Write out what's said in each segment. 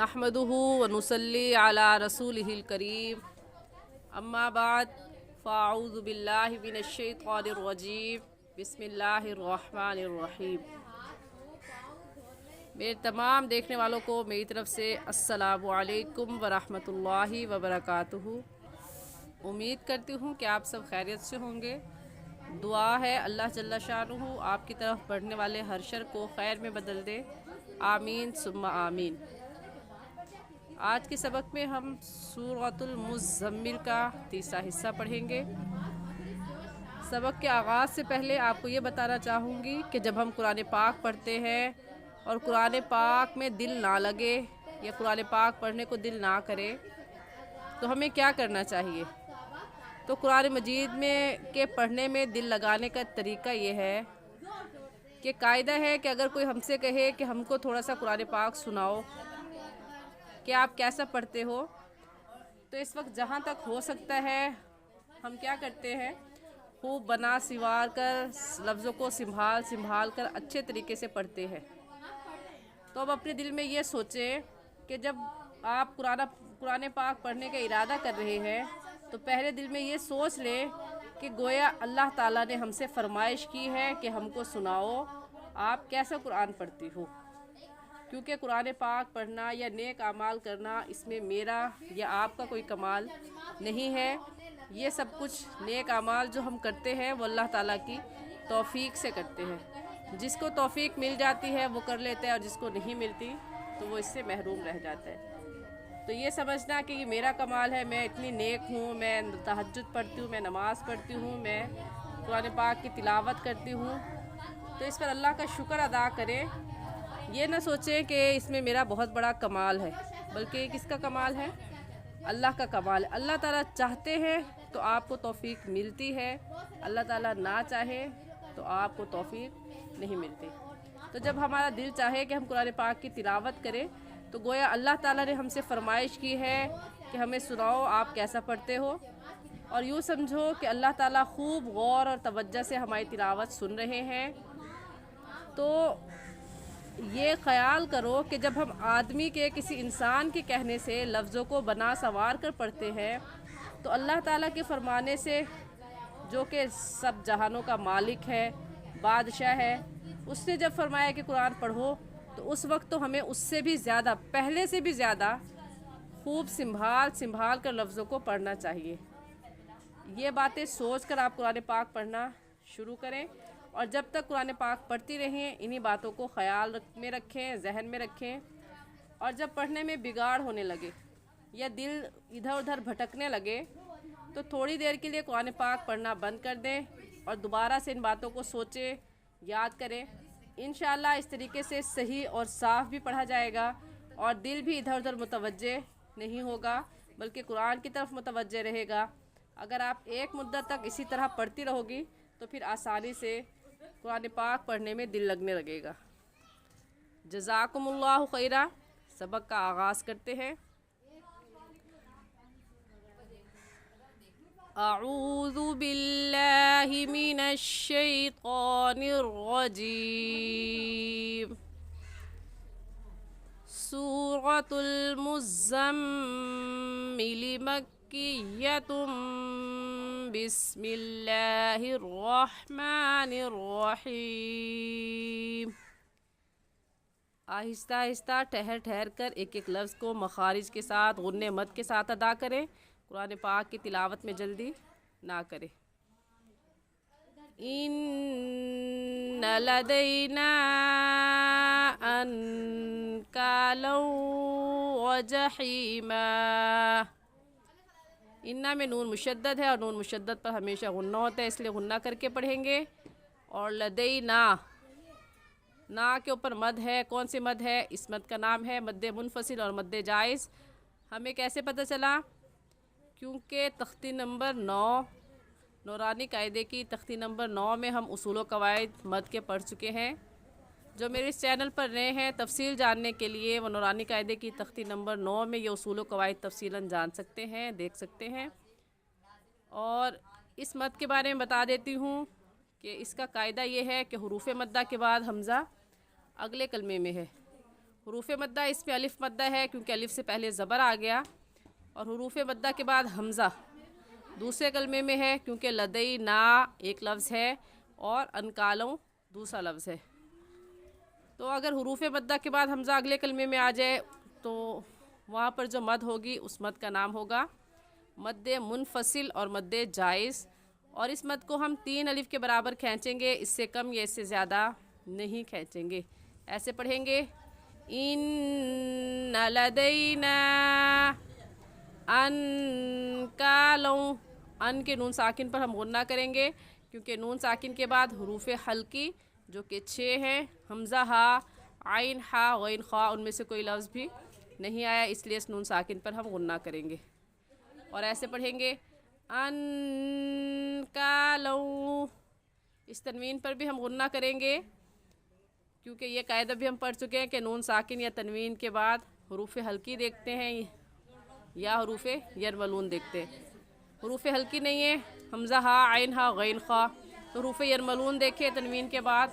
नहमदुहु व नुसल्ली अला रसूलिहिल करीम अम्मा बाद फ़ाऊज़ु बिल्लाहि मिनश शैतानिर रजीम बिस्मिल्लाहिर रहमानिर रहीम। मेरे तमाम देखने वालों को मेरी तरफ़ से अस्सलामु अलैकुम व रहमतुल्लाहि व बरकातुहू। उम्मीद करती हूँ कि आप सब खैरियत से होंगे। दुआ है अल्लाह जल्ला शानुहु आपकी तरफ बढ़ने वाले हर शर को खैर में बदल दे, आमीन सुम्मा आमीन। आज के सबक में हम सूरतुल मुज़्ज़म्मिल का तीसरा हिस्सा पढ़ेंगे। सबक के आगाज़ से पहले आपको ये बताना चाहूँगी कि जब हम कुरान पाक पढ़ते हैं और कुरान पाक में दिल ना लगे या कुरान पाक पढ़ने को दिल ना करे तो हमें क्या करना चाहिए। तो कुरान मजीद में के पढ़ने में दिल लगाने का तरीका ये है कि कायदा है कि अगर कोई हमसे कहे कि हमको थोड़ा सा कुरान पाक सुनाओ कि आप कैसा पढ़ते हो, तो इस वक्त जहाँ तक हो सकता है हम क्या करते हैं, खूब बना सिवार कर लफ्ज़ों को संभाल कर अच्छे तरीके से पढ़ते हैं। तो अब अपने दिल में ये सोचें कि जब आप कुरान पाक पढ़ने का इरादा कर रहे हैं तो पहले दिल में ये सोच लें कि गोया अल्लाह ताला ने हमसे फरमाइश की है कि हमको सुनाओ आप कैसा कुरान पढ़ती हो। क्योंकि कुरान पाक पढ़ना या नेक आमाल करना इसमें मेरा या आपका कोई कमाल नहीं है। ये सब कुछ नेक आमाल जो हम करते हैं वो अल्लाह ताला की तौफीक से करते हैं। जिसको तौफीक मिल जाती है वो कर लेता है और जिसको नहीं मिलती तो वो इससे महरूम रह जाता है। तो ये समझना कि ये मेरा कमाल है, मैं इतनी नेक हूँ, मैं तहज्जुद पढ़ती हूँ, मैं नमाज़ पढ़ती हूँ, मैं कुरान पाक की तिलावत करती हूँ, तो इस पर अल्लाह का शुक्र अदा करें। ये ना सोचें कि इसमें मेरा बहुत बड़ा कमाल है, बल्कि किसका कमाल है, अल्लाह का कमाल है। अल्लाह ताला चाहते हैं तो आपको तौफीक मिलती है, अल्लाह ताला ना चाहे तो आपको तौफीक नहीं मिलती। तो जब हमारा दिल चाहे कि हम कुरान पाक की तिलावत करें तो गोया अल्लाह ताला ने हमसे फरमाइश की है कि हमें सुनाओ आप कैसा पढ़ते हो। और यूँ समझो कि अल्लाह ताला खूब गौर और तवज्जो से हमारी तिलावत सुन रहे हैं। तो ये ख़याल करो कि जब हम आदमी के किसी इंसान के कहने से लफ्ज़ों को बना सवार कर पढ़ते हैं तो अल्लाह ताला के फरमाने से, जो कि सब जहानों का मालिक है, बादशाह है, उसने जब फरमाया कि कुरान पढ़ो तो उस वक्त तो हमें उससे भी ज़्यादा, पहले से भी ज़्यादा खूब संभाल कर लफ्ज़ों को पढ़ना चाहिए। ये बातें सोच कर आप कुरान पाक पढ़ना शुरू करें और जब तक कुरान पाक पढ़ती रहें इन्हीं बातों को ख़याल में रखें, जहन में रखें। और जब पढ़ने में बिगाड़ होने लगे या दिल इधर उधर भटकने लगे तो थोड़ी देर के लिए कुरान पाक पढ़ना बंद कर दें और दोबारा से इन बातों को सोचें, याद करें। इंशाअल्लाह इस तरीके से सही और साफ़ भी पढ़ा जाएगा और दिल भी इधर उधर मुतवज्जे नहीं होगा, बल्कि कुरान की तरफ मुतवज्जे रहेगा। अगर आप एक मुद्दत तक इसी तरह पढ़ती रहोगी तो फिर आसानी से कुरान पाक पढ़ने में दिल लगने लगेगा। जज़ाकुमुल्लाहु खैरा। सबक का आगाज़ करते हैं। अऊज़ु बिल्लाहि मिनश शैतानिर रजीम। सूरतुल मुज़्ज़म्मिल मक्किय्यतुम बिस्मिल्लाहिर रहमानिर रहीम। आहिस्ता आहिस्ता ठहर कर एक एक लफ्ज़ को मखारिज के साथ, गुन्ने मद के साथ अदा करें। कुरान पाक की तिलावत में जल्दी ना करें। इन्ना लदैना अनकालौ व जहीमा। इन्ना में नून मुशद्दद है और नून मुशद्दद पर हमेशा गुन्ना होता है, इसलिए गुन्ना करके पढ़ेंगे। और लदैना, ना के ऊपर मद है। कौन सी मद है? इस मद का नाम है मद्दे मुनफसिल और मद्दे जायज़। हमें कैसे पता चला? क्योंकि तख्ती नंबर 9 नूरानी कायदे की तख्ती नंबर 9 में हम उसूल कवायद मद के पढ़ चुके हैं। जो मेरे इस चैनल पर नए हैं, तफसील जानने के लिए वो नूरानी कायदे की तख्ती नंबर 9 में ये उसूल कवायद तफसीलन जान सकते हैं, देख सकते हैं। और इस मद के बारे में बता देती हूँ कि इसका कायदा ये है कि हुरूफ़ मद्दा के बाद हमज़ा अगले कलमे में है। حروف مدہ اس میں الف مدہ ہے کیونکہ الف سے پہلے زبر آ گیا، اور حروف مدہ کے بعد حمزہ دوسرے کلمے میں ہے کیونکہ لدینا ایک لفظ ہے اور انکالوں دوسرا لفظ ہے۔ تو اگر حروف مدہ کے بعد حمزہ اگلے کلمے میں آ جائے تو وہاں پر جو مد ہوگی اس مد کا نام ہوگا مد منفصل اور مد جائز، اور اس مد کو ہم 3 الف کے برابر کھینچیں گے، اس سے کم یا اس سے زیادہ نہیں کھینچیں گے۔ ایسے پڑھیں گے ان لدینا انکالوں، ان کے نون ساکن پر ہم غنہ کریں گے کیونکہ نون ساکن کے بعد حروف حلقی جو کہ 6 ہیں، حمزہ ہا، عین ہا، غین خا، ان میں سے کوئی لفظ بھی نہیں آیا، اس لیے اس نون ساکن پر ہم غنہ کریں گے۔ اور ایسے پڑھیں گے انکالوں، اس تنوین پر بھی ہم غنہ کریں گے کیونکہ یہ قاعدہ بھی ہم پڑھ چکے ہیں کہ نون ساکن یا تنوین کے بعد حروف حلقی دیکھتے ہیں یا حروف یرملون دیکھتے ہیں۔ حروف حلقی نہیں ہے حمزہ ہا، عین ہا، غین خا، تو حروف یرملون دیکھے تنوین کے بعد۔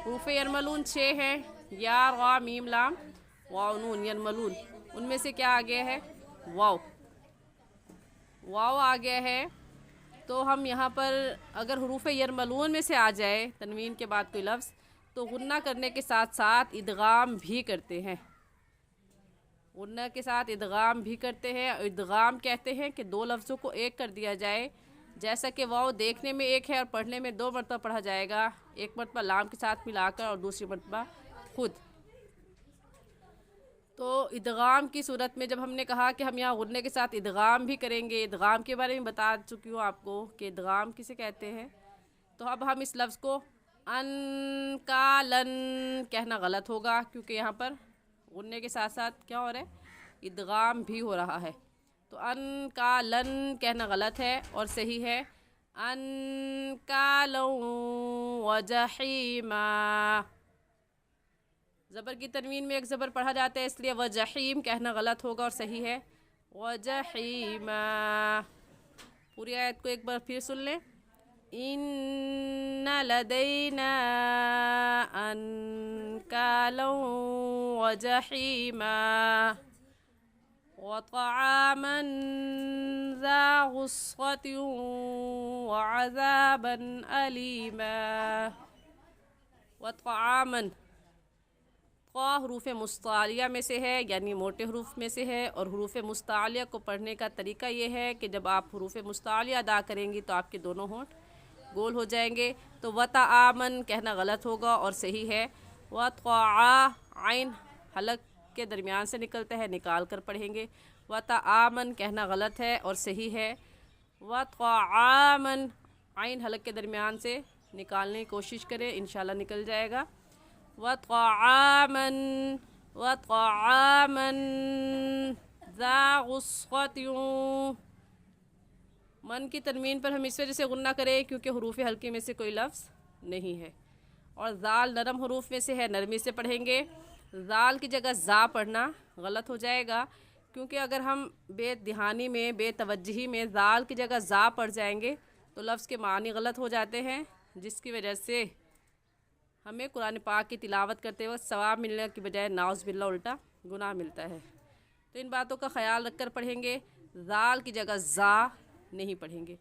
حروف یرملون 6 ہیں، یا، را، میم، لام، واو، نون، یرملون، ان میں سے کیا آ گیا ہے؟ واو، واو آ گیا ہے۔ تو ہم یہاں پر اگر حروف یرملون میں سے آ جائے تنوین کے بعد کوئی لفظ تو غنہ کرنے کے ساتھ ساتھ ادغام بھی کرتے ہیں، غنہ کے ساتھ ادغام بھی کرتے ہیں، اور ادغام کہتے ہیں کہ 2 لفظوں کو ایک کر دیا جائے، جیسا کہ واو دیکھنے میں ایک ہے اور پڑھنے میں 2 مرتبہ پڑھا جائے گا، ایک مرتبہ لام کے ساتھ ملا کر اور دوسری مرتبہ خود۔ تو ادغام کی صورت میں جب ہم نے کہا کہ ہم یہاں غنے کے ساتھ ادغام بھی کریں گے، ادغام کے بارے میں بتا چکی ہوں آپ کو کہ ادغام کسے کہتے ہیں، تو اب ہم اس لفظ کو انکالن کہنا غلط ہوگا کیونکہ یہاں پر غنے کے ساتھ ساتھ کیا ہو رہا ہے؟ ادغام بھی ہو رہا ہے، تو انکالن کہنا غلط ہے اور صحیح ہے انکالوں وجحیما۔ زبر کی تنوین میں ایک زبر پڑھا جاتا ہے اس لیے وجحیم کہنا غلط ہوگا اور صحیح ہے وجحیما۔ پوری آیت کو ایک بار پھر سن لیں، ان لدینا انکالا وجحیما وطعاما ذا غصة وعذابا أليما۔ وطعاما، قا حروف مستعلیہ میں سے ہے یعنی موٹے حروف میں سے ہے، اور حروف مستعلیہ کو پڑھنے کا طریقہ یہ ہے کہ جب آپ حروف مستعلیہ ادا کریں گی تو آپ کے دونوں ہونٹ گول ہو جائیں گے، تو وطعامن کہنا غلط ہوگا اور صحیح ہے وطعا، عین حلق کے درمیان سے نکلتا ہے، نکال کر پڑھیں گے، وطعامن کہنا غلط ہے اور صحیح ہے وطعامن، عین حلق کے درمیان سے نکالنے کی کوشش کریں، انشاءاللہ نکل جائے گا وطعامن وطعامن ذا غصة۔ من کی تنوین پر ہم اس وجہ سے غنہ کریں کیونکہ حروف حلقی میں سے کوئی لفظ نہیں ہے، اور ذال نرم حروف میں سے ہے، نرمی سے پڑھیں گے، ذال کی جگہ زا پڑھنا غلط ہو جائے گا کیونکہ اگر ہم بے دہانی میں، بے توجہی میں ذال کی جگہ زا پڑھ جائیں گے تو لفظ کے معنی غلط ہو جاتے ہیں، جس کی وجہ سے ہمیں قرآن پاک کی تلاوت کرتے وقت ثواب ملنے کی بجائے نعوذ باللہ الٹا گناہ ملتا ہے۔ تو ان باتوں کا خیال رکھ کر پڑھیں گے، ذال کی جگہ زا نہیں پڑھیں گے۔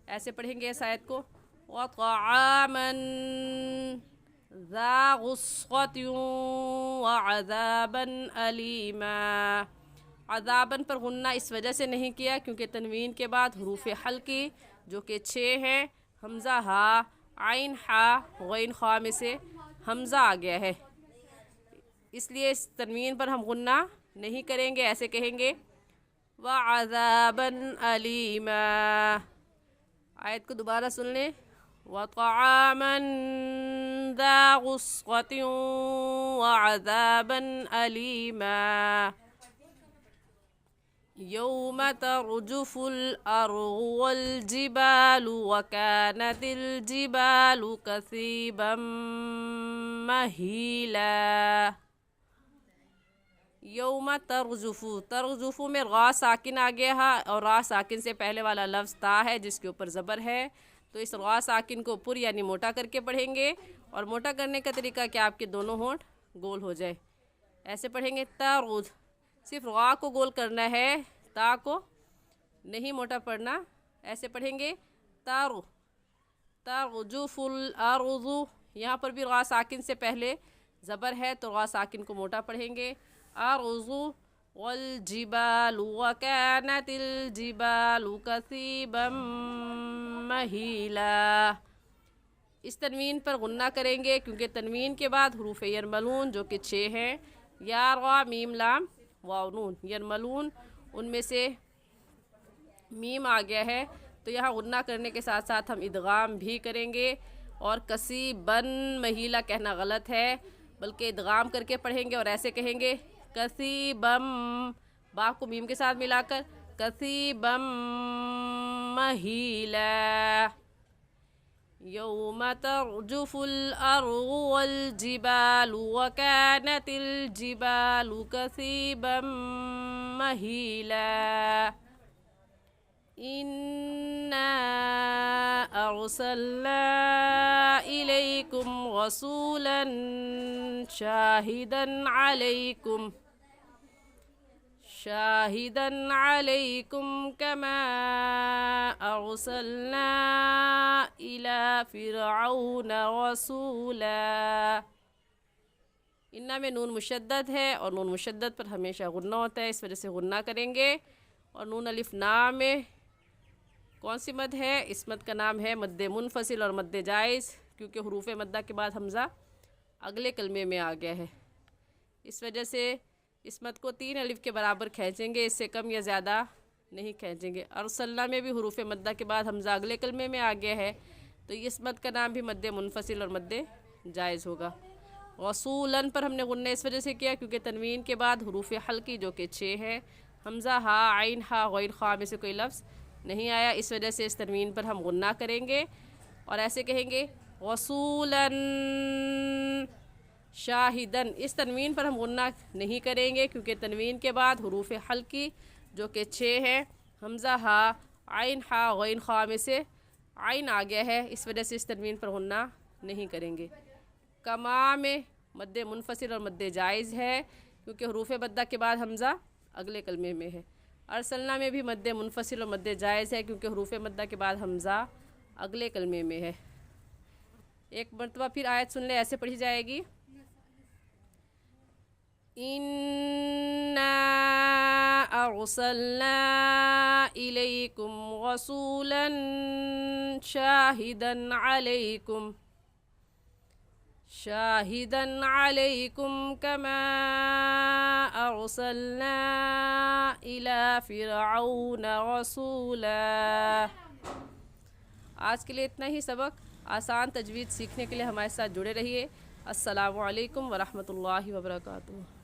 ایسے پڑھیں گے اس آیت کو وطعاما ذا غصة وعذابا أليما۔ عذاباً پر غنہ اس وجہ سے نہیں کیا کیونکہ تنوین کے بعد حروف حلقی جو کہ 6 ہیں، حمزہ ہا، عین ہا، غین خا میں سے حمزہ آ گیا ہے، اس لیے اس تنوین پر ہم غنہ نہیں کریں گے، ایسے کہیں گے وَعَذَابًا أَلِيمًا۔ آیت کو دوبارہ سن لیں، وَطَعَامًا ذَا غُصَّةٍ وَعَذَابًا أَلِيمًا يَوْمَ تَرْجُفُ الْأَرْضُ وَالْجِبَالُ وَكَانَتِ الْجِبَالُ كَثِيبًا مَهِيلًا۔ یوم ترجفو، ترجفو میں را ساکن آ گیا ہے اور را ساکن سے پہلے والا لفظ تا ہے جس کے اوپر زبر ہے، تو اس را ساکن کو پر یعنی موٹا کر کے پڑھیں گے، اور موٹا کرنے کا طریقہ کہ آپ کے دونوں ہونٹ گول ہو جائے۔ ऐसे पढ़ेंगे तारुद, सिर्फ रा को गोल करना है, ता को नहीं मोटा पढ़ना। ऐसे पढ़ेंगे तारु तारुजुफुल अरुज़ु, यहाँ पर भी रा साकिन से पहले ज़बर है तो रा साकिन को मोटा पढ़ेंगे। अरुज़ु वल जिबालु व कानतिल जिबालु कसीबम महीला। इस तनवीन पर गुन्ना करेंगे क्योंकि तनवीन के बाद हुरूफ यरमलून जो कि 6 हैं, या रा मीम लाम वाव नून, यरमलून उनमें से मीम आ गया है तो यहाँ गुन्ना करने के साथ साथ हम इदगाम भी करेंगे। और कसीबन महीला कहना गलत है, बल्कि इदगाम करके पढ़ेंगे और ऐसे कहेंगे कसीबम, बा को मीम के साथ मिलाकर कसीबम महीला। यौम तर्जुफुल अर्ज़ु वल जिबालु व कानतिल जिबालु कसीबम महीला। इन्ना अर्सलना इलैकुम रसूलन शाहिदन अलैकुम कमा अर्सलना इला फिरऔन रसूला। इन्ना में नून मुशद्दद है और नून मुशद्दद पर हमेशा गुन्ना होता है, इस वजह से गुन्ना करेंगे। और नून अलिफ ना में कौन सी मद है? इस मद का नाम है मद्द मुनफसिल और मद्द जायज़, क्योंकि हुरूफ मद्दा के बाद हमज़ा अगले कलमे में आ गया है। इस वजह से इस मद को 3 अलिफ के बराबर खींचेंगे, इससे कम या ज़्यादा नहीं खींचेंगे। अरसलना में भी हुरूफ मद्दा के बाद हमज़ा अगले कलमे में आ गया है, तो इस मद का नाम भी मद्द मुनफसिल और मद्द जायज़ होगा। रसूलन पर हमने गुन्ना इस वजह से किया क्योंकि तनवीन के बाद हुरूफ हल्की जो कि 6 है, हमज़ा हा आइन हा गैर खा में से कोई लफ्ज़ नहीं आया, इस वजह से इस तनवीन पर हम गुन्ना करेंगे और ऐसे कहेंगे रसूलन शाहिदन। इस तनवीन पर हम गुन्ना नहीं करेंगे क्योंकि तनवीन के बाद हुरूफ हल्की जो कि 6 है, हमज़ा हा आइन हा गैन खा में से आइन आ गया है, इस वजह से इस तनवीन पर गुन्ना नहीं करेंगे। कमा में मद्द मुनफसिल और मद्द जायज़ है क्योंकि हुरूफ मद्दा के बाद हमज़ा अगले कलमे में है। अरसलना में भी मद्द मुनफसिल और मद्द जायज़ है क्योंकि हुरूफ मद्दा के बाद हमज़ा अगले कलमे में है। एक मरतबा फिर आयत सुन ले, ऐसे पढ़ी जाएगी। इन्ना अर्सलना इलैकुम रसूलन शाहिदन अलैकुम कमा अर्सलना इला फिरऔन रसूला। आज के लिए इतना ही सबक। आसान तजवीज़ सीखने के लिए हमारे साथ जुड़े रहिए। अस्सलामु अलैकुम वरहमतुल्लाहि वबरकातुहू।